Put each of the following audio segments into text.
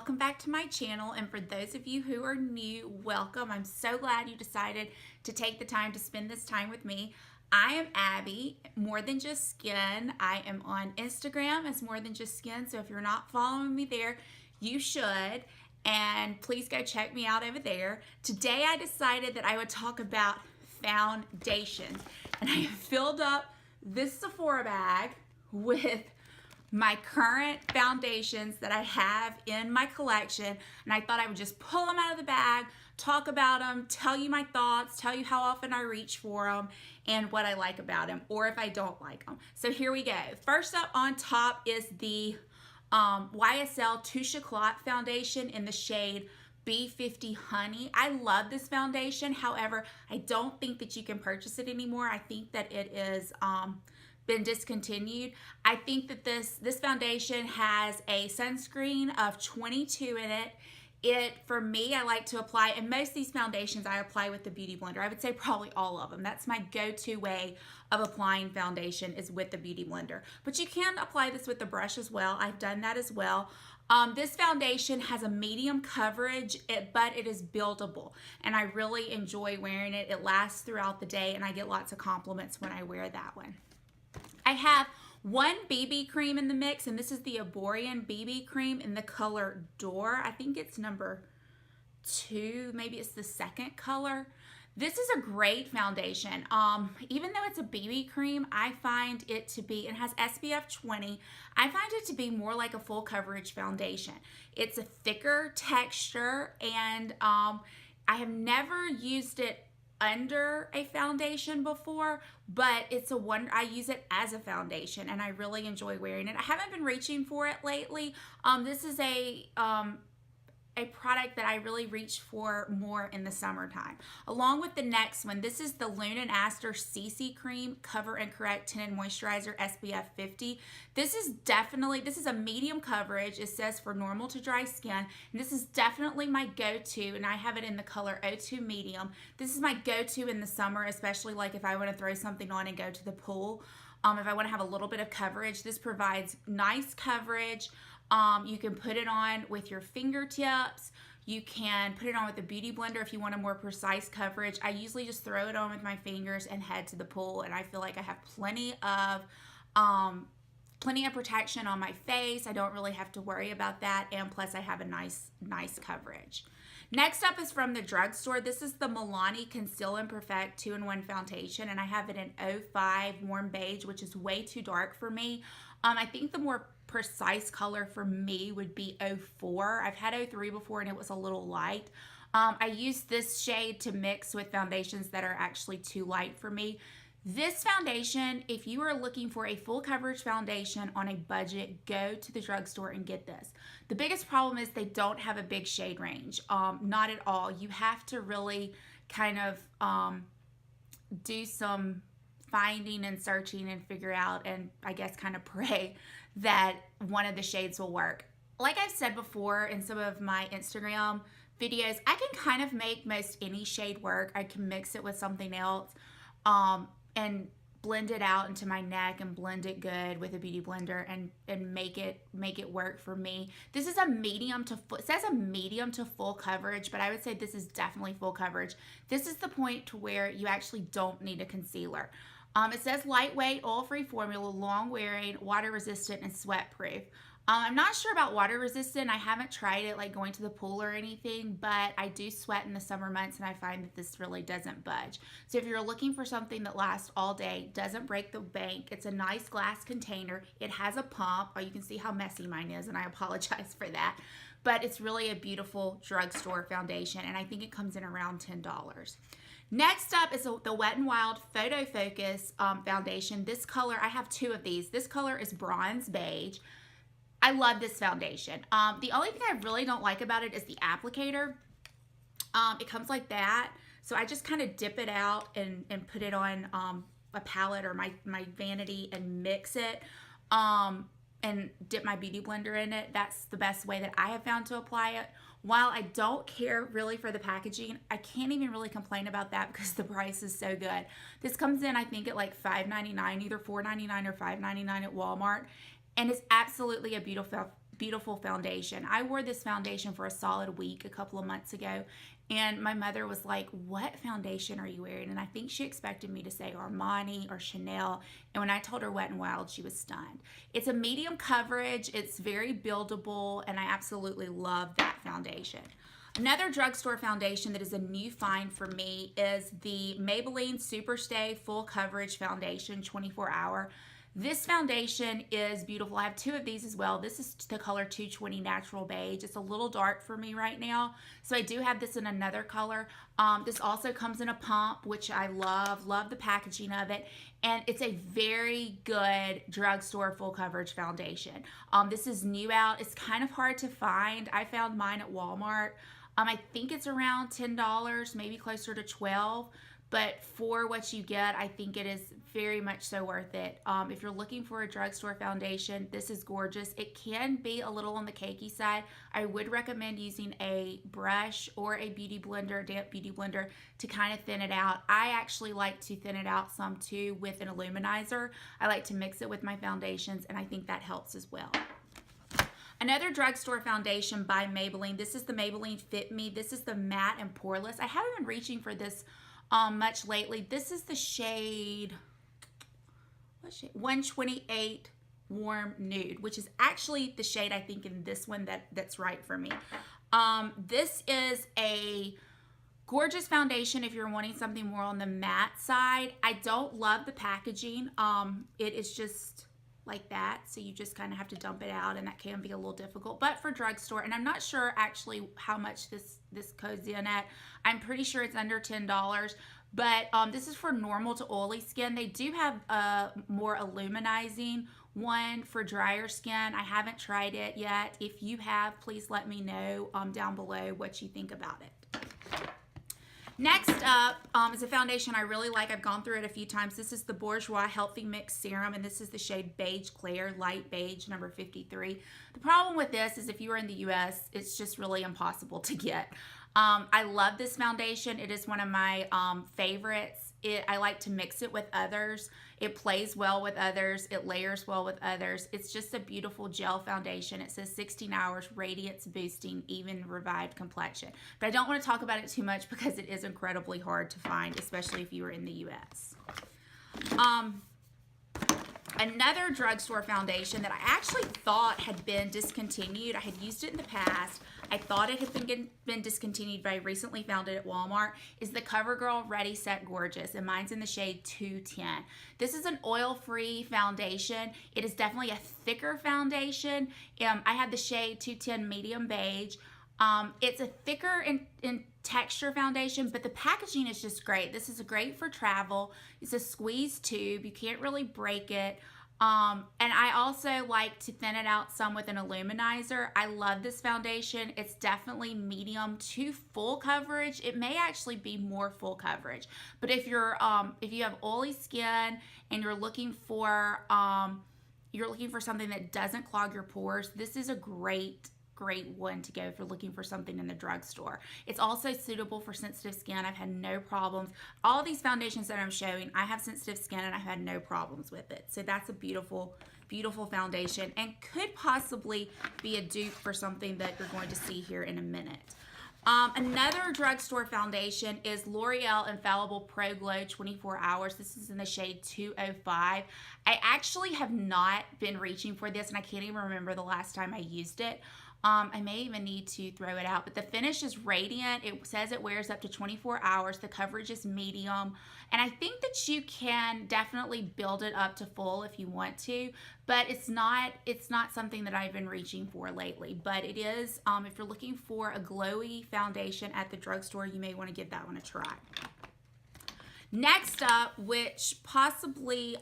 welcome back to my channel. And for those of you who are new, welcome. I'm so glad you decided to take the time to spend this time with me. I am Abby, More Than Just Skin. I am on Instagram as More Than Just Skin, so if you're not following me there, you should. And please go check me out over there. Today I decided that I would talk about foundations. And I have filled up this Sephora bag with my current foundations that I have in my collection, and I thought I would just pull them out of the bag, talk about them, tell you my thoughts, tell you how often I reach for them, and what I like about them, or if I don't like them. So here we go. First up on top is the YSL Touche Éclat foundation in the shade B50 Honey. I love this foundation. However, I don't think that you can purchase it anymore. I think that it is been discontinued. I think that this foundation has a sunscreen of 22 in it. For me, I like to apply, and most of these foundations I apply with the Beauty Blender. I would say probably all of them. That's my go-to way of applying foundation is with the Beauty Blender. But you can apply this with the brush as well. I've done that as well. This foundation has a medium coverage, but it is buildable, and I really enjoy wearing it. It lasts throughout the day, and I get lots of compliments when I wear that one. I have one BB cream in the mix, and this is the Borjouis BB cream in the color Door. I think it's number 2, maybe it's the second color. This is a great foundation. Even though it's a BB cream, I find it to be, it has SPF 20. I find it to be more like a full coverage foundation. It's a thicker texture, and I have never used it under a foundation before, but it's a one. I use it as a foundation, and I really enjoy wearing it. I haven't been reaching for it lately. This is a product that I really reach for more in the summertime. Along with the next one, this is the Lune & Aster CC Cream Cover and Correct Tinted Moisturizer SPF 50. This is a medium coverage. It says for normal to dry skin, and this is definitely my go-to, and I have it in the color 02 Medium. This is my go-to in the summer, especially like if I want to throw something on and go to the pool. If I want to have a little bit of coverage, this provides nice coverage. You can put it on with your fingertips. You can put it on with a Beauty Blender if you want a more precise coverage. I usually just throw it on with my fingers and head to the pool, and I feel like I have plenty of protection on my face. I don't really have to worry about that, and plus I have a nice coverage. Next up is from the drugstore. This is the Milani Conceal and Perfect 2-in-1 foundation, and I have it in 05 Warm Beige, which is way too dark for me. I think the more precise color for me would be 04. I've had 03 before, and it was a little light. I use this shade to mix with foundations that are actually too light for me. This foundation, if you are looking for a full coverage foundation on a budget, go to the drugstore and get this. The biggest problem is they don't have a big shade range. Not at all. You have to really kind of do some finding and searching and figure out, and I guess kind of pray that one of the shades will work. Like I've said before in some of my Instagram videos, I can kind of make most any shade work. I can mix it with something else and blend it out into my neck and blend it good with a Beauty Blender and make it work for me. This is a medium to full, it says a medium to full coverage, but I would say this is definitely full coverage. This is the point to where you actually don't need a concealer. It says lightweight, oil-free formula, long-wearing, water-resistant, and sweat-proof. I'm not sure about water-resistant. I haven't tried it like going to the pool or anything, but I do sweat in the summer months, and I find that this really doesn't budge. So if you're looking for something that lasts all day, doesn't break the bank, it's a nice glass container. It has a pump. Oh, you can see how messy mine is, and I apologize for that. But it's really a beautiful drugstore foundation, and I think it comes in around $10. Next up is the Wet n Wild Photo Focus foundation. This color, I have 2 of these. This color is Bronze Beige. I love this foundation. The only thing I really don't like about it is the applicator. It comes like that. So I just kind of dip it out and put it on a palette or my vanity and mix it. And dip my Beauty Blender in it. That's the best way that I have found to apply it. While I don't care really for the packaging, I can't even really complain about that because the price is so good. This comes in, I think, at like $5.99, either $4.99 or $5.99 at Walmart. And it's absolutely a beautiful beautiful foundation. I wore this foundation for a solid week a couple of months ago, and my mother was like, "What foundation are you wearing?" And I think she expected me to say Armani or Chanel. And when I told her Wet n Wild, she was stunned. It's a medium coverage. It's very buildable, and I absolutely love that foundation. Another drugstore foundation that is a new find for me is the Maybelline Superstay Full Coverage Foundation 24 Hour. This foundation is beautiful. I have two of these as well. This is the color 220 Natural Beige. It's a little dark for me right now, so I do have this in another color. This also comes in a pump, which I love the packaging of it, and it's a very good drugstore full coverage foundation. This is new out. It's kind of hard to find. I found mine at Walmart. I think it's around $10, maybe closer to $12. But for what you get, I think it is very much so worth it. If you're looking for a drugstore foundation, this is gorgeous. It can be a little on the cakey side. I would recommend using a brush or a beauty blender, damp beauty blender, to kind of thin it out. I actually like to thin it out some too with an illuminizer. I like to mix it with my foundations, and I think that helps as well. Another drugstore foundation by Maybelline. This is the Maybelline Fit Me. This is the matte and poreless. I haven't been reaching for this much lately. This is the shade, what shade? 128 Warm Nude, which is actually the shade I think in this one that's right for me. This is a gorgeous foundation if you're wanting something more on the matte side. I don't love the packaging. It is just like that, so you just kind of have to dump it out, and that can be a little difficult. But for drugstore, and I'm not sure actually how much this goes in at. I'm pretty sure it's under $10, but this is for normal to oily skin. They do have a more illuminizing one for drier skin. I haven't tried it yet. If you have, please let me know down below what you think about it. Next up is a foundation I really like. I've gone through it a few times. This is the Borjouis Healthy Mix Serum, and this is the shade Beige Clear, Light Beige, number 53. The problem with this is if you are in the US, it's just really impossible to get. I love this foundation. It is one of my favorites. I like to mix it with others. It plays well with others. It layers well with others. It's just a beautiful gel foundation. It says 16 hours, radiance boosting, even revived complexion. But I don't want to talk about it too much because it is incredibly hard to find, especially if you are in the US. Another drugstore foundation that I actually thought had been discontinued. I had used it in the past. I thought it had been discontinued, but I recently found it at Walmart, is the CoverGirl Ready Set Gorgeous, and mine's in the shade 210. This is an oil-free foundation. It is definitely a thicker foundation. I have the shade 210 Medium Beige. It's a thicker in texture foundation, but the packaging is just great. This is great for travel. It's a squeeze tube. You can't really break it. And I also like to thin it out some with an illuminizer. I love this foundation. It's definitely medium to full coverage. It may actually be more full coverage, but if you have oily skin and you're looking for something that doesn't clog your pores, this is a great one to go if you're looking for something in the drugstore. It's also suitable for sensitive skin. I've had no problems. All of these foundations that I'm showing, I have sensitive skin and I've had no problems with it. So that's a beautiful foundation, and could possibly be a dupe for something that you're going to see here in a minute. Another drugstore foundation is L'Oreal Infallible Pro Glow 24 Hours. This is in the shade 205. I actually have not been reaching for this, and I can't even remember the last time I used it. I may even need to throw it out, but the finish is radiant. It says it wears up to 24 hours. The coverage is medium, and I think that you can definitely build it up to full if you want to, but it's not something that I've been reaching for lately. But it is, if you're looking for a glowy foundation at the drugstore, you may want to give that one a try. Next up, which possibly,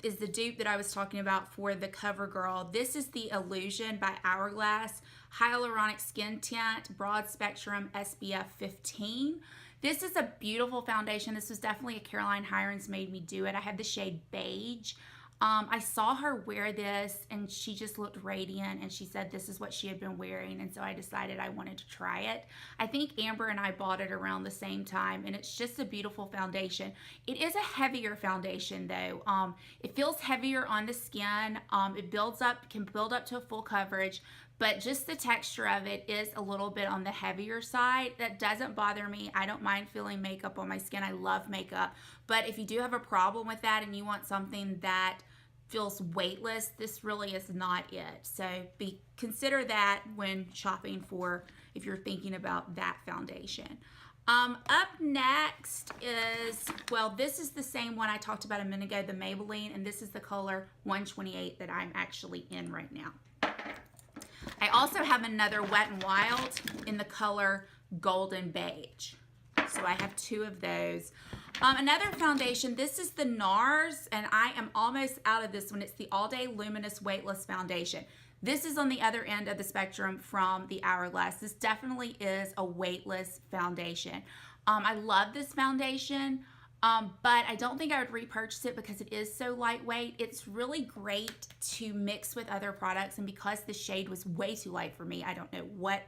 is the dupe that I was talking about for the CoverGirl. This is the Illusion by Hourglass Hyaluronic Skin Tint Broad Spectrum SPF 15. This is a beautiful foundation. This was definitely a Caroline Hirons made me do it. I have the shade Beige. I saw her wear this and she just looked radiant, and she said this is what she had been wearing, and so I decided I wanted to try it. I think Amber and I bought it around the same time, and it's just a beautiful foundation. It is a heavier foundation though. It feels heavier on the skin. It can build up to a full coverage, but just the texture of it is a little bit on the heavier side. That doesn't bother me. I don't mind feeling makeup on my skin. I love makeup. But if you do have a problem with that and you want something that feels weightless, this really is not it. So consider that when shopping for, if you're thinking about that foundation. Up next is, well, this is the same one I talked about a minute ago, the Maybelline, and this is the color 128 that I'm actually in right now. I also have another Wet n Wild in the color Golden Beige. So I have two of those. Another foundation, this is the NARS, and I am almost out of this one. It's the All Day Luminous Weightless Foundation. This is on the other end of the spectrum from the Hourglass. This definitely is a weightless foundation. I love this foundation, but I don't think I would repurchase it because it is so lightweight. It's really great to mix with other products, and because the shade was way too light for me, I don't know what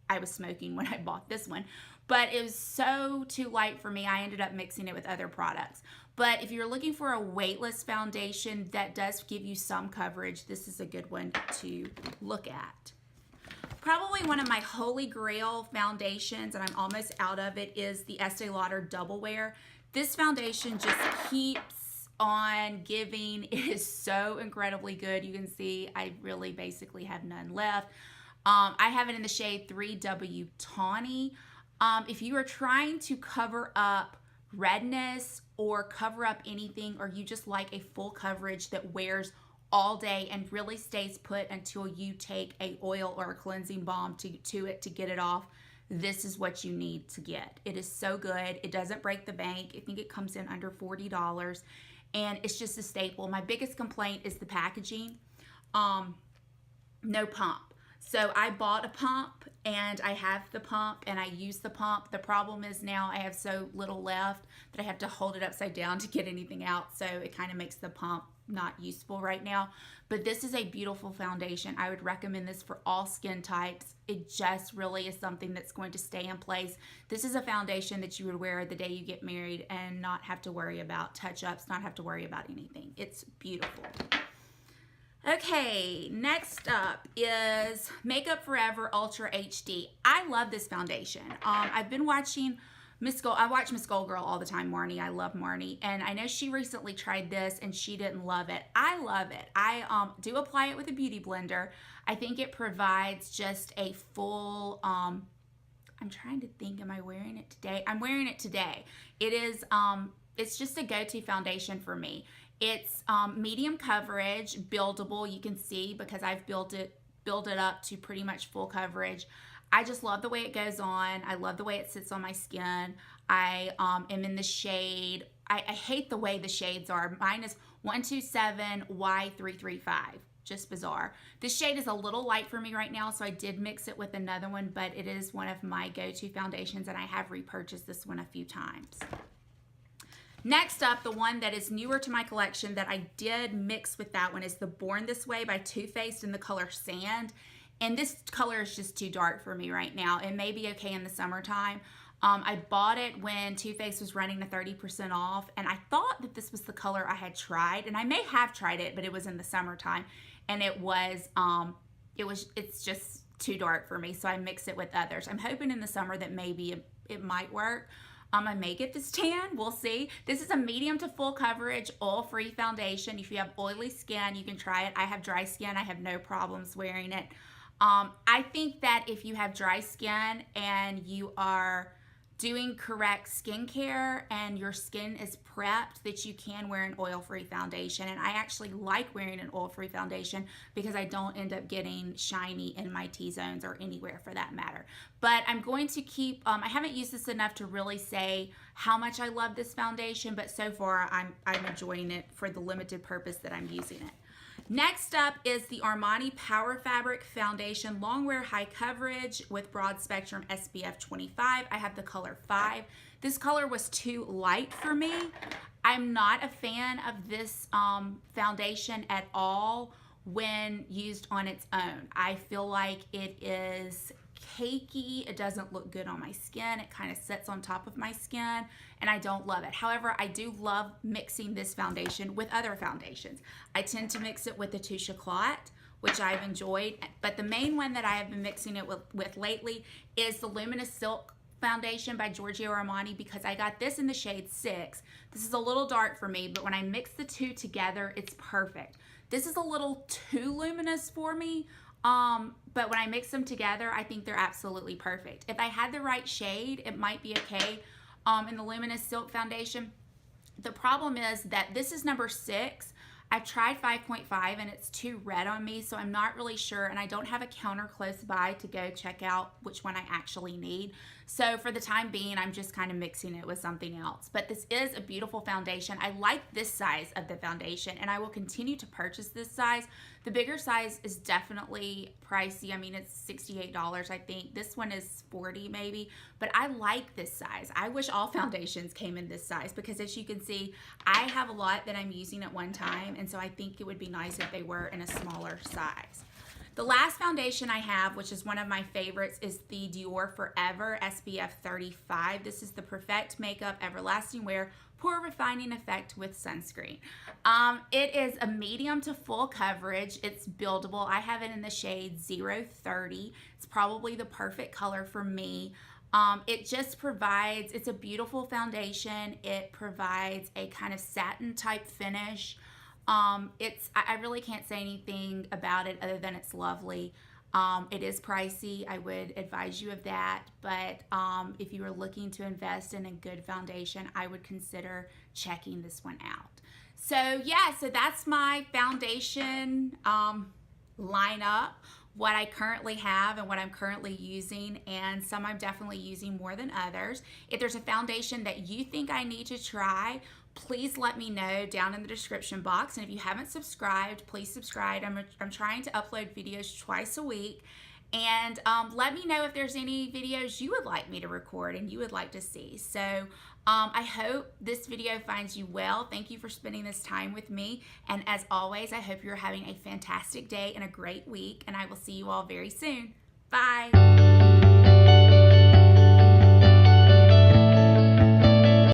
I was smoking when I bought this one, but it was so too light for me, I ended up mixing it with other products. But if you're looking for a weightless foundation that does give you some coverage, this is a good one to look at. Probably one of my holy grail foundations, and I'm almost out of it, is the Estee Lauder Double Wear. This foundation just keeps on giving. It is so incredibly good. You can see I really basically have none left. I have it in the shade 3W Tawny. If you are trying to cover up redness or cover up anything, or you just like a full coverage that wears all day and really stays put until you take a oil or a cleansing balm to it to get it off, this is what you need to get. It is so good. It doesn't break the bank. I think it comes in under $40, and it's just a staple. My biggest complaint is the packaging. No pump. So I bought a pump, and I have the pump, and I use the pump. The problem is now I have so little left that I have to hold it upside down to get anything out, so it kind of makes the pump not useful right now. But this is a beautiful foundation. I would recommend this for all skin types. It just really is something that's going to stay in place. This is a foundation that you would wear the day you get married and not have to worry about touch-ups, not have to worry about anything. It's beautiful. Okay, next up is Makeup Forever Ultra HD. I love this foundation. I've been watching I watch Miss Gold Girl all the time, Marnie. I love Marnie, and I know she recently tried this and she didn't love it. I love it. I do apply it with a beauty blender. I think it provides just a full, I'm trying to think, am I wearing it today? I'm wearing it today. It is, it's just a go-to foundation for me. It's medium coverage, buildable. You can see because I've built it up to pretty much full coverage. I just love the way it goes on. I love the way it sits on my skin. I am in the shade. I hate the way the shades are. Mine is 127Y335. Just bizarre. This shade is a little light for me right now, so I did mix it with another one, but it is one of my go-to foundations, and I have repurchased this one a few times. Next up, the one that is newer to my collection that I did mix with that one is the Born This Way by Too Faced in the color Sand. And this color is just too dark for me right now. It may be okay in the summertime. I bought it when Too Faced was running the 30% off, and I thought that this was the color I had tried, and I may have tried it, but it was in the summertime, and it's just too dark for me, so I mix it with others. I'm hoping in the summer that maybe it might work. I may get this tan, we'll see. This is a medium to full coverage, oil-free foundation. If you have oily skin, you can try it. I have dry skin, I have no problems wearing it. I think that if you have dry skin and you are doing correct skincare and your skin is prepped, that you can wear an oil-free foundation. And I actually like wearing an oil-free foundation because I don't end up getting shiny in my T-zones or anywhere for that matter. But I'm going to keep, I haven't used this enough to really say how much I love this foundation, but so far I'm enjoying it for the limited purpose that I'm using it. Next up is the Armani Power Fabric Foundation Longwear High Coverage with Broad Spectrum SPF 25. I have the color 5. This color was too light for me. I'm not a fan of this foundation at all when used on its own. I feel like it is cakey. It doesn't look good on my skin. It kind of sits on top of my skin and I don't love it. However, I do love mixing this foundation with other foundations. I tend to mix it with the Touche Éclat, which I've enjoyed, but the main one that I have been mixing it with lately is the Luminous Silk foundation by Giorgio Armani, because I got this in the shade 6. This is a little dark for me, but when I mix the two together, it's perfect. This is a little too luminous for me, but when I mix them together, I think they're absolutely perfect. If I had the right shade, it might be okay in the Luminous Silk foundation. The problem is that this is number 6. I've tried 5.5 and it's too red on me, so I'm not really sure, and I don't have a counter close by to go check out which one I actually need. So for the time being, I'm just kind of mixing it with something else. But this is a beautiful foundation. I like this size of the foundation, and I will continue to purchase this size. The bigger size is definitely pricey. I mean, it's $68, I think. This one is $40 maybe, but I like this size. I wish all foundations came in this size, because as you can see, I have a lot that I'm using at one time, and so I think it would be nice if they were in a smaller size. The last foundation I have, which is one of my favorites, is the Dior Forever SPF 35. This is the Perfect Makeup Everlasting Wear Pore Refining Effect with Sunscreen. It is a medium to full coverage. It's buildable. I have it in the shade 030. It's probably the perfect color for me. It just provides, it's a beautiful foundation. It provides a kind of satin type finish. I really can't say anything about it other than it's lovely. It is pricey. I would advise you of that, but if you are looking to invest in a good foundation, I would consider checking this one out. So yeah, so that's my foundation lineup, what I currently have and what I'm currently using, and some I'm definitely using more than others. If there's a foundation that you think I need to try, please let me know down in the description box. And if you haven't subscribed, please subscribe. I'm trying to upload videos twice a week. And let me know if there's any videos you would like me to record and you would like to see. So I hope this video finds you well. Thank you for spending this time with me. And as always, I hope you're having a fantastic day and a great week. And I will see you all very soon. Bye.